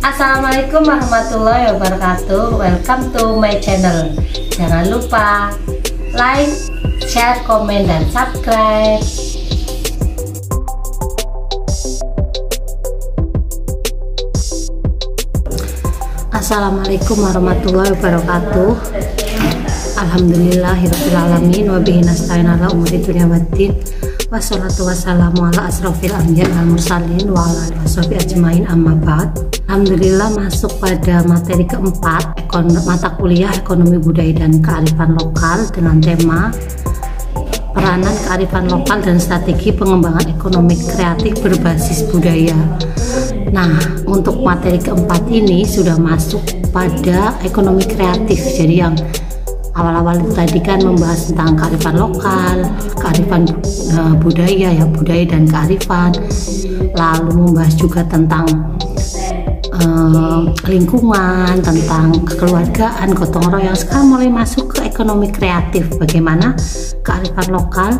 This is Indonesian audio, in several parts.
Assalamualaikum warahmatullahi wabarakatuh. Welcome to my channel. Jangan lupa like, share, komen, dan subscribe. Assalamualaikum warahmatullahi wabarakatuh. Alhamdulillahirabbil alamin wa bihi nasta'in ala umuri dunya waddin. Wassalatu wassalamu ala asrofil anbiya wal mursalin wa ala alihi washabihi ajmain, amma ba'd. Alhamdulillah, masuk pada materi keempat, mata kuliah ekonomi budaya dan kearifan lokal dengan tema peranan kearifan lokal dan strategi pengembangan ekonomi kreatif berbasis budaya. Nah, untuk materi keempat ini sudah masuk pada ekonomi kreatif. Jadi yang awal-awal itu tadi kan membahas tentang kearifan lokal, kearifan budaya, ya budaya dan kearifan, lalu membahas juga tentang lingkungan, tentang kekeluargaan, gotong royong. Sekarang mulai masuk ke ekonomi kreatif, bagaimana kearifan lokal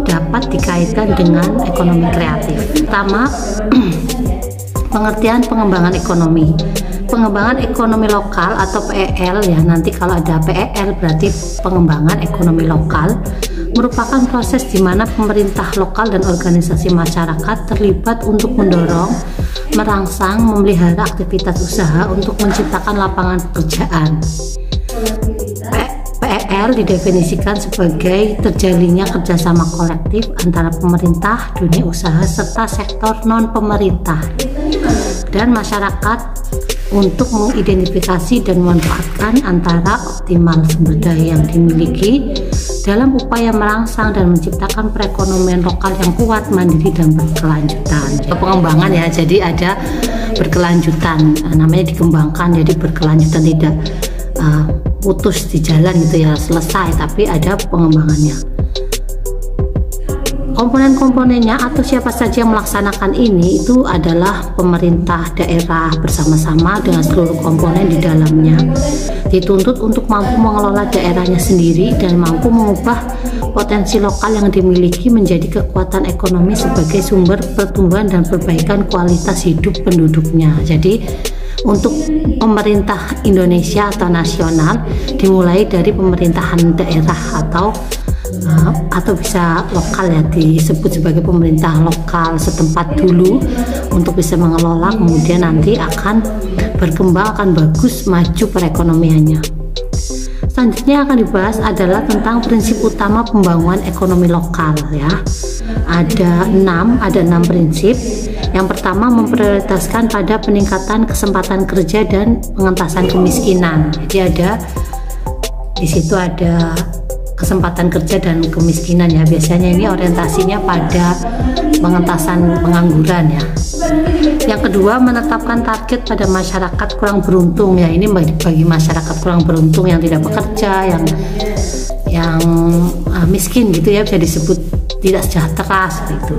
dapat dikaitkan dengan ekonomi kreatif. Pertama, pengertian pengembangan ekonomi. Pengembangan ekonomi lokal atau PEL, ya nanti kalau ada PEL berarti pengembangan ekonomi lokal, merupakan proses di mana pemerintah lokal dan organisasi masyarakat terlibat untuk mendorong, merangsang, memelihara aktivitas usaha untuk menciptakan lapangan pekerjaan. PEL didefinisikan sebagai terjalinnya kerjasama kolektif antara pemerintah, dunia usaha, serta sektor non-pemerintah dan masyarakat untuk mengidentifikasi dan memanfaatkan antara optimal sumber daya yang dimiliki dalam upaya merangsang dan menciptakan perekonomian lokal yang kuat, mandiri, dan berkelanjutan. Pengembangan, ya, jadi ada berkelanjutan, namanya dikembangkan, jadi berkelanjutan, tidak putus di jalan gitu ya, selesai, tapi ada pengembangannya. Komponen-komponennya atau siapa saja yang melaksanakan ini itu adalah pemerintah daerah bersama-sama dengan seluruh komponen di dalamnya, dituntut untuk mampu mengelola daerahnya sendiri dan mampu mengubah potensi lokal yang dimiliki menjadi kekuatan ekonomi sebagai sumber pertumbuhan dan perbaikan kualitas hidup penduduknya. Jadi untuk pemerintah Indonesia atau nasional dimulai dari pemerintahan daerah atau bisa lokal, ya, disebut sebagai pemerintah lokal setempat dulu untuk bisa mengelola, kemudian nanti akan berkembang, akan bagus, maju perekonomiannya. Selanjutnya akan dibahas adalah tentang prinsip utama pembangunan ekonomi lokal, ya. Ada enam prinsip. Yang pertama, memprioritaskan pada peningkatan kesempatan kerja dan pengentasan kemiskinan. Jadi di situ ada kesempatan kerja dan kemiskinan, ya. Biasanya ini orientasinya pada pengentasan pengangguran, ya. Yang kedua, menetapkan target pada masyarakat kurang beruntung, ya. Ini bagi masyarakat kurang beruntung yang tidak bekerja, yang miskin gitu, ya, bisa disebut tidak sejahtera seperti itu.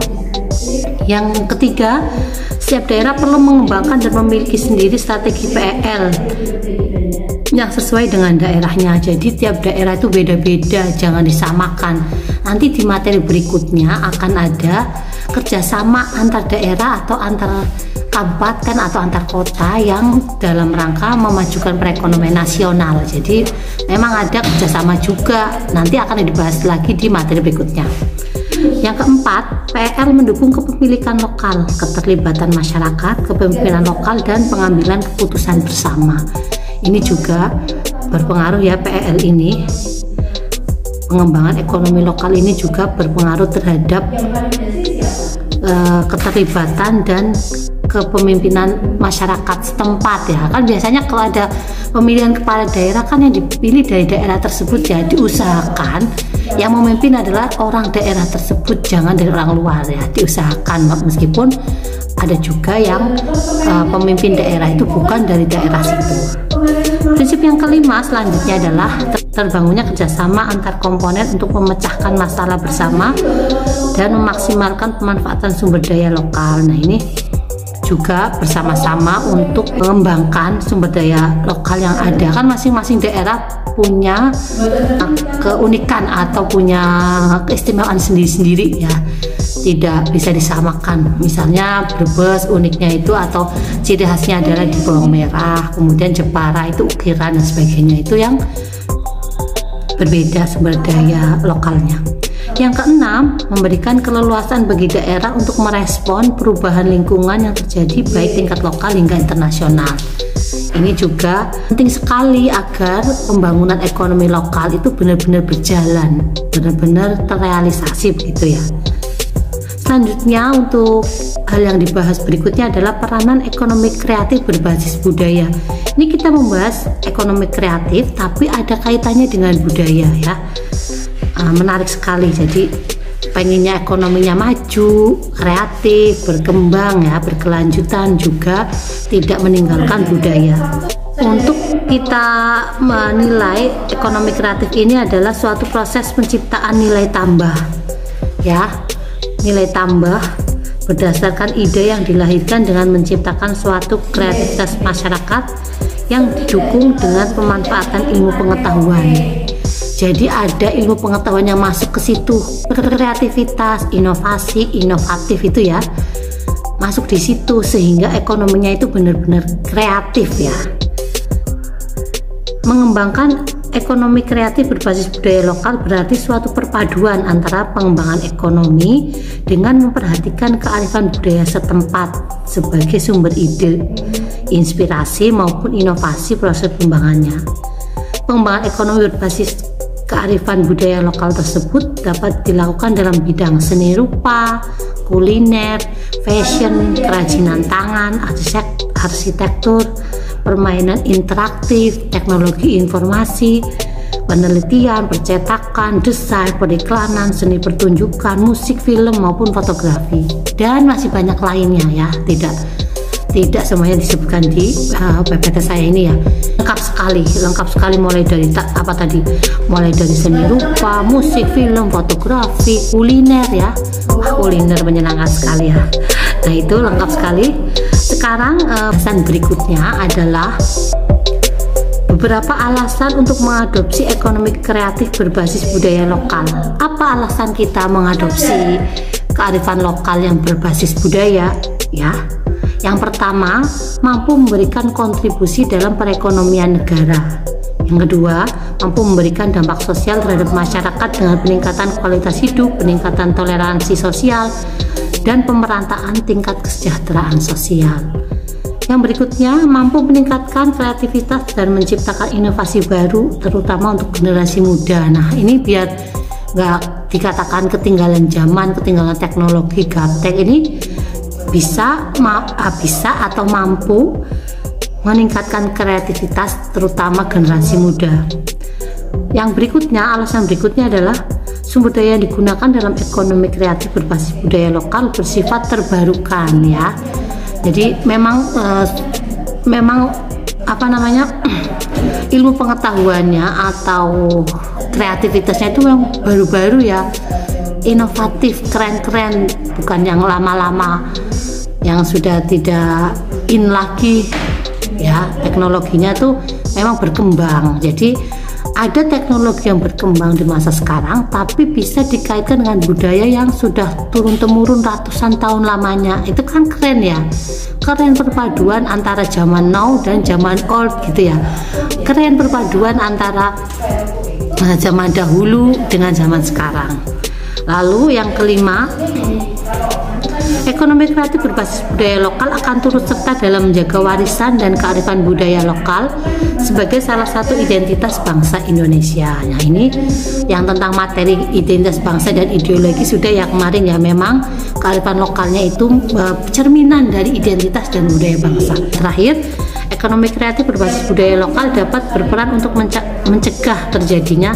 Yang ketiga, setiap daerah perlu mengembangkan dan memiliki sendiri strategi PEL yang sesuai dengan daerahnya. Jadi tiap daerah itu beda-beda, jangan disamakan. Nanti di materi berikutnya akan ada kerjasama antar daerah atau antar kabupaten atau antar kota yang dalam rangka memajukan perekonomian nasional. Jadi memang ada kerjasama juga, nanti akan dibahas lagi di materi berikutnya. Yang keempat, PEL mendukung kepemilikan lokal, keterlibatan masyarakat, kepemimpinan lokal, dan pengambilan keputusan bersama. Ini juga berpengaruh, ya, PEL ini, pengembangan ekonomi lokal ini juga berpengaruh terhadap keterlibatan dan kepemimpinan masyarakat setempat, ya. Kan biasanya kalau ada pemilihan kepala daerah kan yang dipilih dari daerah tersebut, ya, diusahakan yang memimpin adalah orang daerah tersebut, jangan dari orang luar, ya, diusahakan, meskipun ada juga yang pemimpin daerah itu bukan dari daerah situ. Prinsip yang kelima selanjutnya adalah terbangunnya kerjasama antar komponen untuk memecahkan masalah bersama dan memaksimalkan pemanfaatan sumber daya lokal. Nah, ini juga bersama-sama untuk mengembangkan sumber daya lokal yang ada. Kan masing-masing daerah punya keunikan atau punya keistimewaan sendiri-sendiri, ya. tidak bisa disamakan. Misalnya Brebes uniknya itu atau ciri khasnya adalah di bawang merah, kemudian Jepara itu ukiran dan sebagainya, itu yang berbeda sumber daya lokalnya. Yang keenam, memberikan keleluasan bagi daerah untuk merespon perubahan lingkungan yang terjadi baik tingkat lokal hingga internasional. Ini juga penting sekali agar pembangunan ekonomi lokal itu benar-benar berjalan, benar-benar terrealisasi begitu ya. Selanjutnya, untuk hal yang dibahas berikutnya adalah peranan ekonomi kreatif berbasis budaya. Ini kita membahas ekonomi kreatif tapi ada kaitannya dengan budaya ya. Menarik sekali. Jadi pengennya ekonominya maju, kreatif, berkembang ya, berkelanjutan, juga tidak meninggalkan budaya. Untuk kita menilai ekonomi kreatif ini adalah suatu proses penciptaan nilai tambah ya, nilai tambah berdasarkan ide yang dilahirkan dengan menciptakan suatu kreativitas masyarakat yang didukung dengan pemanfaatan ilmu pengetahuan. Jadi ada ilmu pengetahuan yang masuk ke situ, kreativitas, inovasi, inovatif itu ya, masuk di situ sehingga ekonominya itu benar-benar kreatif ya. Mengembangkan ekonomi kreatif berbasis budaya lokal berarti suatu perpaduan antara pengembangan ekonomi dengan memperhatikan kearifan budaya setempat sebagai sumber ide, inspirasi maupun inovasi proses pengembangannya. Pengembangan ekonomi berbasis kearifan budaya lokal tersebut dapat dilakukan dalam bidang seni rupa, kuliner, fashion, kerajinan tangan, arsitektur, permainan interaktif, teknologi informasi, penelitian, percetakan, desain, periklanan, seni pertunjukan, musik, film maupun fotografi, dan masih banyak lainnya ya. Tidak semuanya disebutkan di PPT saya ini ya. Lengkap sekali mulai dari mulai dari seni rupa, musik, film, fotografi, kuliner ya. Kuliner menyenangkan sekali ya. Nah, itu lengkap sekali. Sekarang pesan berikutnya adalah beberapa alasan untuk mengadopsi ekonomi kreatif berbasis budaya lokal. Apa alasan kita mengadopsi kearifan lokal yang berbasis budaya ya? Yang pertama, mampu memberikan kontribusi dalam perekonomian negara. Yang kedua, mampu memberikan dampak sosial terhadap masyarakat dengan peningkatan kualitas hidup, peningkatan toleransi sosial, dan pemerataan tingkat kesejahteraan sosial. Yang berikutnya, mampu meningkatkan kreativitas dan menciptakan inovasi baru, terutama untuk generasi muda. Nah, ini biar nggak dikatakan ketinggalan zaman, ketinggalan teknologi, gaptek, ini bisa atau mampu meningkatkan kreativitas terutama generasi muda. Yang berikutnya, alasan berikutnya adalah sumber daya yang digunakan dalam ekonomi kreatif berbasis budaya lokal bersifat terbarukan ya. Jadi memang ilmu pengetahuannya atau kreativitasnya itu yang baru-baru ya, inovatif, keren-keren, bukan yang lama-lama yang sudah tidak in lagi ya. Teknologinya tuh memang berkembang. Jadi ada teknologi yang berkembang di masa sekarang tapi bisa dikaitkan dengan budaya yang sudah turun-temurun ratusan tahun lamanya. Itu kan keren ya. Keren perpaduan antara zaman now dan zaman old gitu ya. Keren perpaduan antara zaman dahulu dengan zaman sekarang. Lalu yang kelima, ekonomi kreatif berbasis budaya lokal akan turut serta dalam menjaga warisan dan kearifan budaya lokal sebagai salah satu identitas bangsa Indonesia. Nah, ini yang tentang materi identitas bangsa dan ideologi sudah ya kemarin ya. Memang kearifan lokalnya itu cerminan dari identitas dan budaya bangsa. Terakhir, ekonomi kreatif berbasis budaya lokal dapat berperan untuk mencegah terjadinya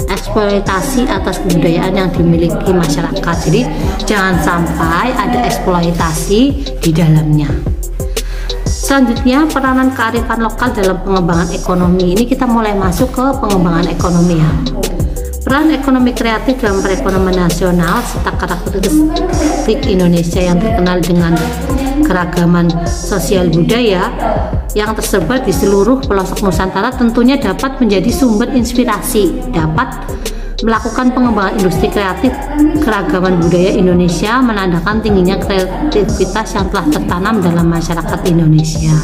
eksploitasi atas kebudayaan yang dimiliki masyarakat. Jadi jangan sampai ada eksploitasi di dalamnya. Selanjutnya, peranan kearifan lokal dalam pengembangan ekonomi. Ini kita mulai masuk ke pengembangan ekonomi ya. Peran ekonomi kreatif dalam perekonomian nasional serta karakteristik Indonesia yang terkenal dengan keragaman sosial budaya yang tersebar di seluruh pelosok Nusantara tentunya dapat menjadi sumber inspirasi, dapat Melakukan pengembangan industri kreatif keragaman budaya Indonesia menandakan tingginya kreativitas yang telah tertanam dalam masyarakat Indonesia.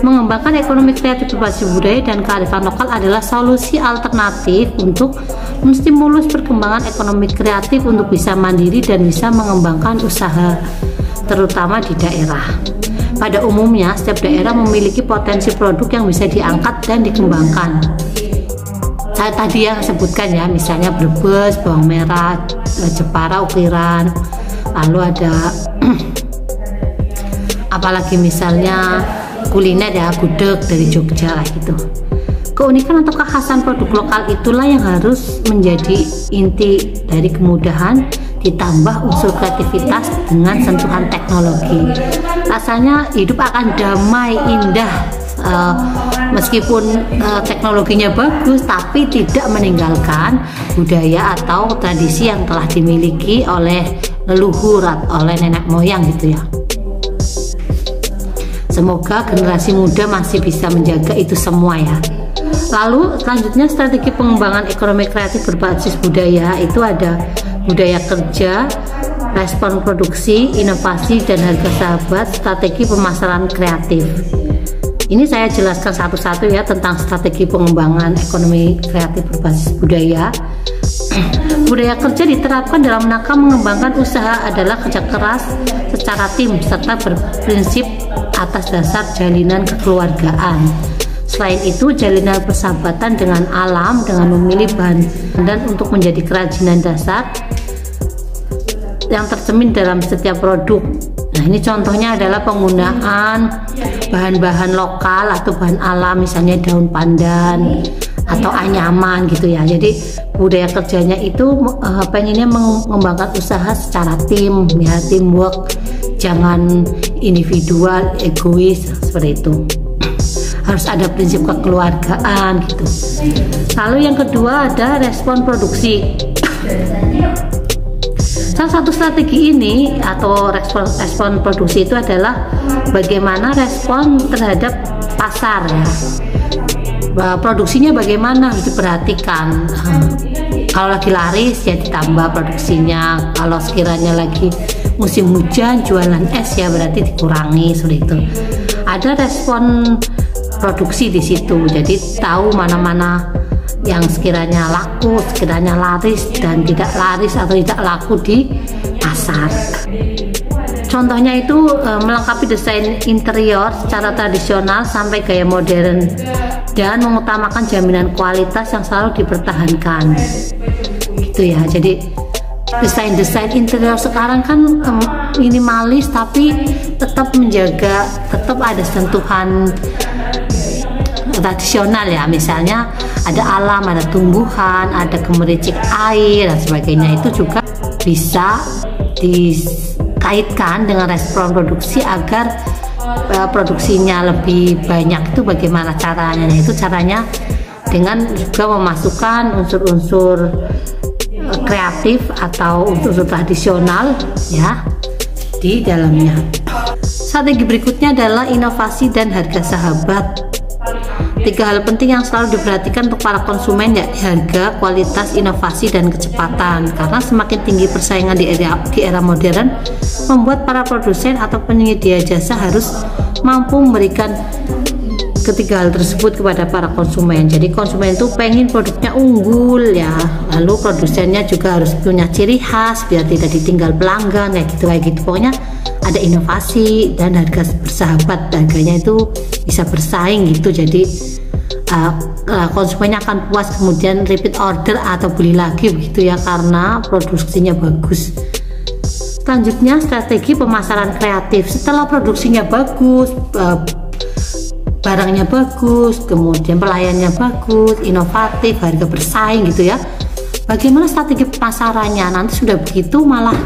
Mengembangkan ekonomi kreatif berbasis budaya dan kearifan lokal adalah solusi alternatif untuk menstimulus perkembangan ekonomi kreatif untuk bisa mandiri dan bisa mengembangkan usaha, terutama di daerah. Pada umumnya, setiap daerah memiliki potensi produk yang bisa diangkat dan dikembangkan. Saya tadi yang sebutkan ya, misalnya Brebes, bawang merah, Jepara, ukiran, lalu ada apalagi misalnya kuliner ya, gudeg dari Jogja lah gitu. Keunikan atau kekhasan produk lokal itulah yang harus menjadi inti dari kemudahan ditambah unsur kreativitas dengan sentuhan teknologi. Rasanya hidup akan damai, indah, meskipun teknologinya bagus, tapi tidak meninggalkan budaya atau tradisi yang telah dimiliki oleh leluhur atau oleh nenek moyang gitu ya. Semoga generasi muda masih bisa menjaga itu semua ya. Lalu selanjutnya strategi pengembangan ekonomi kreatif berbasis budaya itu ada budaya kerja, respon produksi, inovasi dan harga sahabat, strategi pemasaran kreatif. Ini saya jelaskan satu-satu ya tentang strategi pengembangan ekonomi kreatif berbasis budaya. Budaya kerja diterapkan dalam rangka mengembangkan usaha adalah kerja keras secara tim serta berprinsip atas dasar jalinan kekeluargaan. Selain itu, jalinan persahabatan dengan alam dengan memilih bahan dan untuk menjadi kerajinan dasar yang tercermin dalam setiap produk. Nah, ini contohnya adalah penggunaan bahan-bahan lokal atau bahan alam, misalnya daun pandan atau anyaman gitu ya. Jadi budaya kerjanya itu pengennya mengembangkan usaha secara tim ya, teamwork, jangan individual, egois seperti itu. Harus ada prinsip kekeluargaan gitu. Lalu yang kedua ada respon produksi. Salah satu strategi ini atau respon produksi itu adalah bagaimana respon terhadap pasar ya. Produksinya bagaimana diperhatikan. Kalau lagi laris ya ditambah produksinya. Kalau sekiranya lagi musim hujan jualan es ya berarti dikurangi seperti itu. Ada respon produksi di situ, jadi tahu mana-mana yang sekiranya laku, sekiranya laris dan tidak laris atau tidak laku di pasar. Contohnya itu melengkapi desain interior secara tradisional sampai gaya modern dan mengutamakan jaminan kualitas yang selalu dipertahankan. Gitu ya. Jadi desain interior sekarang kan minimalis tapi tetap menjaga, tetap ada sentuhan tradisional ya, misalnya ada alam, ada tumbuhan, ada gemericik air dan sebagainya. Itu juga bisa dikaitkan dengan respon produksi agar produksinya lebih banyak. Itu bagaimana caranya? Itu caranya dengan juga memasukkan unsur-unsur kreatif atau unsur-unsur tradisional ya di dalamnya. Strategi berikutnya adalah inovasi dan harga sahabat. 3 hal penting yang selalu diperhatikan untuk para konsumen yakni harga, kualitas, inovasi, dan kecepatan. Karena semakin tinggi persaingan di era modern, membuat para produsen atau penyedia jasa harus mampu memberikan ketiga hal tersebut kepada para konsumen. Jadi konsumen itu pengen produknya unggul ya, lalu produsennya juga harus punya ciri khas biar tidak ditinggal pelanggan kayak gitu. Pokoknya ada inovasi dan harga bersahabat, harganya itu bisa bersaing gitu. Jadi konsumennya akan puas, kemudian repeat order atau beli lagi begitu ya, karena produksinya bagus. Selanjutnya strategi pemasaran kreatif. Setelah produksinya bagus, barangnya bagus, kemudian pelayannya bagus, inovatif, harga bersaing gitu ya, bagaimana strategi pemasarannya? Nanti sudah begitu malah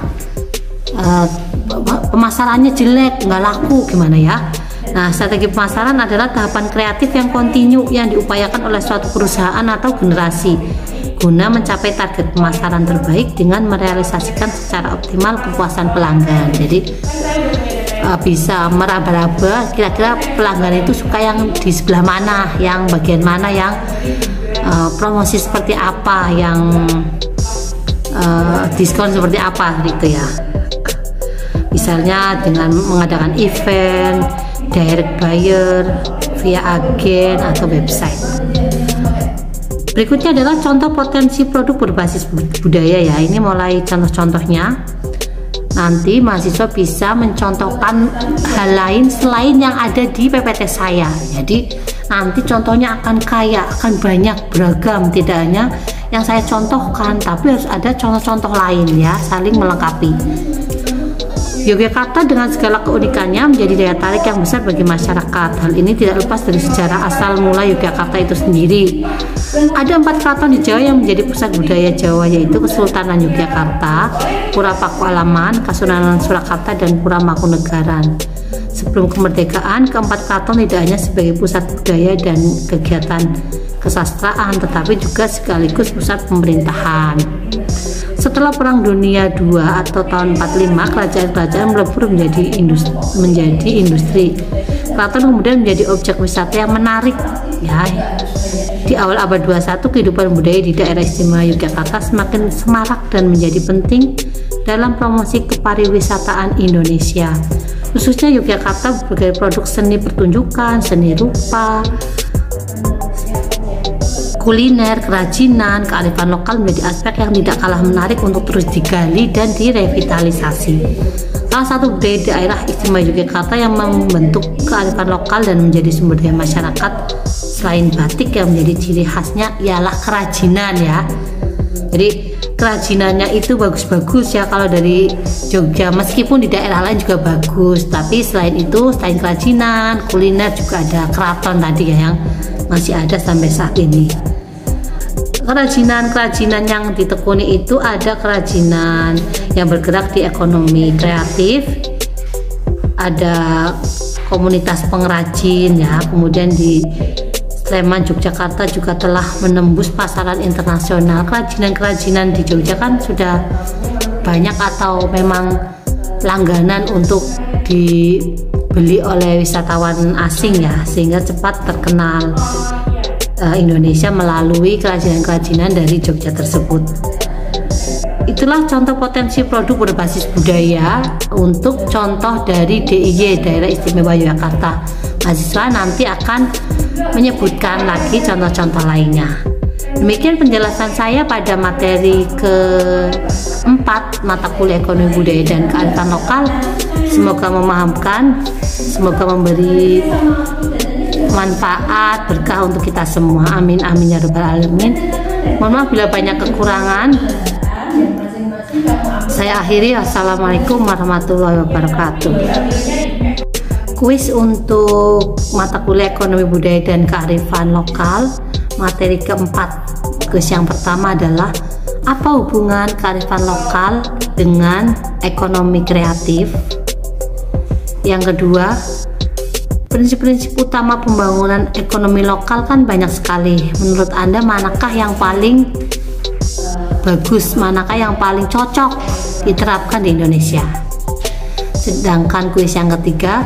pemasarannya jelek, nggak laku, gimana ya? Nah, strategi pemasaran adalah tahapan kreatif yang kontinu yang diupayakan oleh suatu perusahaan atau generasi guna mencapai target pemasaran terbaik dengan merealisasikan secara optimal kepuasan pelanggan. Jadi bisa meraba-raba kira-kira pelanggan itu suka yang di sebelah mana, yang bagian mana, yang promosi seperti apa, yang diskon seperti apa gitu ya. Misalnya dengan mengadakan event, direct buyer, via agen atau website. Berikutnya adalah contoh potensi produk berbasis budaya ya. Ini mulai contoh-contohnya. Nanti mahasiswa bisa mencontohkan hal lain selain yang ada di PPT saya. Jadi nanti contohnya akan kaya, akan banyak, beragam, tidak hanya yang saya contohkan, tapi harus ada contoh-contoh lain ya, saling melengkapi. Yogyakarta dengan segala keunikannya menjadi daya tarik yang besar bagi masyarakat. Hal ini tidak lepas dari sejarah asal mula Yogyakarta itu sendiri. Ada 4 keraton di Jawa yang menjadi pusat budaya Jawa, yaitu Kesultanan Yogyakarta, Pura Pakualaman, Kasunanan Surakarta, dan Pura Mangkunegaran. Sebelum kemerdekaan, keempat keraton tidak hanya sebagai pusat budaya dan kegiatan kesastraan, tetapi juga sekaligus pusat pemerintahan. Setelah Perang Dunia II atau tahun 45, kerajaan-kerajaan melebur menjadi industri. Keraton kemudian menjadi objek wisata yang menarik ya. Di awal abad 21, kehidupan budaya di daerah istimewa Yogyakarta semakin semarak dan menjadi penting dalam promosi kepariwisataan Indonesia. Khususnya Yogyakarta berbagai produk seni pertunjukan, seni rupa, kuliner, kerajinan, kearifan lokal menjadi aspek yang tidak kalah menarik untuk terus digali dan direvitalisasi. Salah satu budaya daerah istimewa Yogyakarta yang membentuk kearifan lokal dan menjadi sumber daya masyarakat selain batik yang menjadi ciri khasnya ialah kerajinan ya. Jadi kerajinannya itu bagus-bagus ya kalau dari Jogja, meskipun di daerah lain juga bagus, tapi selain itu, selain kerajinan, kuliner juga ada keraton tadi ya yang masih ada sampai saat ini. Kerajinan yang ditekuni itu ada kerajinan yang bergerak di ekonomi kreatif, ada komunitas pengrajin ya, kemudian di Sleman, Yogyakarta juga telah menembus pasaran internasional. Kerajinan-kerajinan di Jogja kan sudah banyak atau memang langganan untuk dibeli oleh wisatawan asing ya, sehingga cepat terkenal Indonesia melalui kerajinan-kerajinan dari Jogja tersebut. Itulah contoh potensi produk berbasis budaya untuk contoh dari DIY, Daerah Istimewa Yogyakarta. Mahasiswa nanti akan menyebutkan lagi contoh-contoh lainnya. Demikian penjelasan saya pada materi keempat mata kuliah ekonomi budaya dan kearifan lokal. Semoga memahamkan, semoga memberi manfaat berkah untuk kita semua. Amin amin ya rabbal alamin. Mohon maaf bila banyak kekurangan. Saya akhiri. Assalamualaikum warahmatullahi wabarakatuh. Kuis untuk mata kuliah ekonomi budaya dan kearifan lokal materi keempat. Kuis yang pertama adalah apa hubungan kearifan lokal dengan ekonomi kreatif. Yang kedua, prinsip-prinsip utama pembangunan ekonomi lokal kan banyak sekali. Menurut Anda manakah yang paling bagus, manakah yang paling cocok diterapkan di Indonesia? Sedangkan kuis yang ketiga,